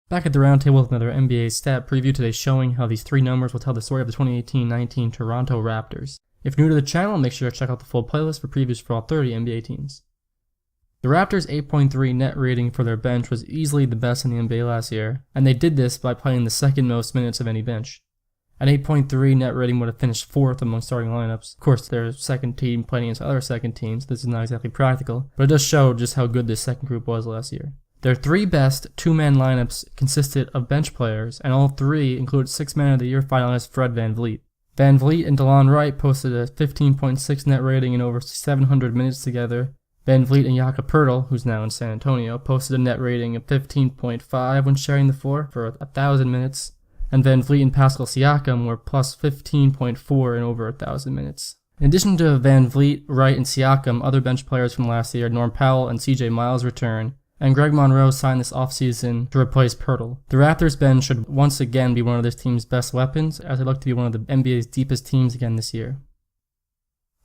Back at the roundtable with another NBA stat preview today, showing how these three numbers will tell the story of the 2018-19 Toronto Raptors. If new to the channel, make sure to check out the full playlist for previews for all 30 NBA teams. The Raptors' 8.3 net rating for their bench was easily the best in the NBA last year, and they did this by playing the second most minutes of any bench. An 8.3 net rating would have finished 4th among starting lineups. Of course, their second team playing against other second teams, this is not exactly practical, but it does show just how good this second group was last year. Their three best two-man lineups consisted of bench players, and all three included Sixth Man of the Year finalist Fred VanVleet. VanVleet and DeLon Wright posted a 15.6 net rating in over 700 minutes together. VanVleet and Jakob Poeltl, who's now in San Antonio, posted a net rating of 15.5 when sharing the floor for 1,000 minutes, and VanVleet and Pascal Siakam were plus 15.4 in over 1,000 minutes. In addition to VanVleet, Wright, and Siakam, other bench players from last year, Norm Powell and CJ Miles, return, and Greg Monroe signed this offseason to replace Poeltl. The Raptors bench should once again be one of this team's best weapons, as they look to be one of the NBA's deepest teams again this year.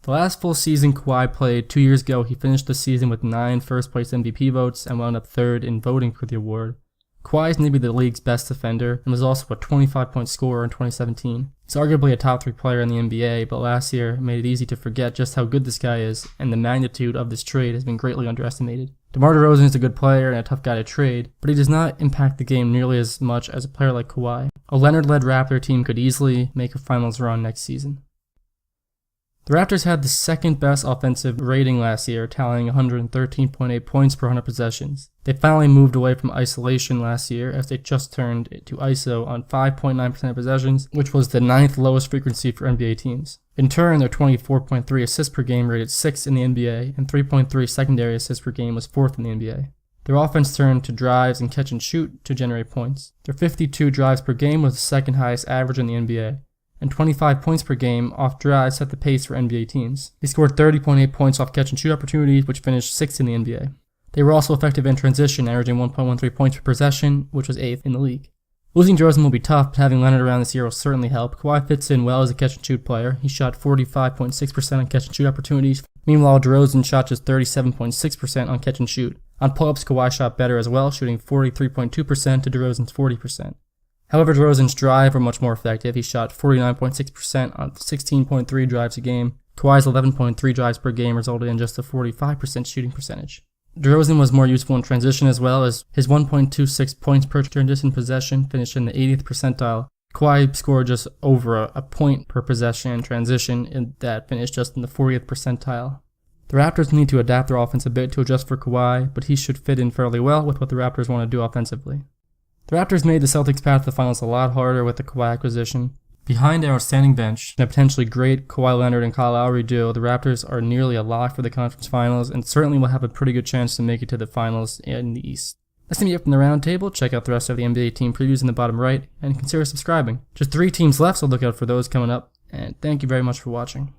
The last full season Kawhi played 2 years ago, he finished the season with 9 first-place MVP votes and wound up 3rd in voting for the award. Kawhi is maybe the league's best defender and was also a 25-point scorer in 2017. He's arguably a top 3 player in the NBA, but last year made it easy to forget just how good this guy is, and the magnitude of this trade has been greatly underestimated. DeMar DeRozan is a good player and a tough guy to trade, but he does not impact the game nearly as much as a player like Kawhi. A Leonard-led Raptor team could easily make a finals run next season. The Raptors had the second best offensive rating last year, tallying 113.8 points per 100 possessions. They finally moved away from isolation last year, as they just turned to ISO on 5.9% of possessions, which was the 9th lowest frequency for NBA teams. In turn, their 24.3 assists per game rated 6th in the NBA, and 3.3 secondary assists per game was 4th in the NBA. Their offense turned to drives and catch and shoot to generate points. Their 52 drives per game was the second highest average in the NBA, and 25 points per game off drives set the pace for NBA teams. They scored 30.8 points off catch and shoot opportunities, which finished 6th in the NBA. They were also effective in transition, averaging 1.13 points per possession, which was 8th in the league. Losing DeRozan will be tough, but having Leonard around this year will certainly help. Kawhi fits in well as a catch and shoot player. He shot 45.6% on catch and shoot opportunities. Meanwhile, DeRozan shot just 37.6% on catch and shoot. On pull-ups, Kawhi shot better as well, shooting 43.2% to DeRozan's 40%. However, DeRozan's drive were much more effective. He shot 49.6% on 16.3 drives a game. Kawhi's 11.3 drives per game resulted in just a 45% shooting percentage. DeRozan was more useful in transition as well, as his 1.26 points per transition possession finished in the 80th percentile. Kawhi scored just over a point per possession in transition, and that finished just in the 40th percentile. The Raptors need to adapt their offense a bit to adjust for Kawhi, but he should fit in fairly well with what the Raptors want to do offensively. The Raptors made the Celtics' path to the finals a lot harder with the Kawhi acquisition. Behind their outstanding bench and a potentially great Kawhi Leonard and Kyle Lowry duo, the Raptors are nearly a lock for the conference finals and certainly will have a pretty good chance to make it to the finals in the East. That's going to be it from the roundtable. Check out the rest of the NBA team previews in the bottom right and consider subscribing. Just 3 teams left, so look out for those coming up. And thank you very much for watching.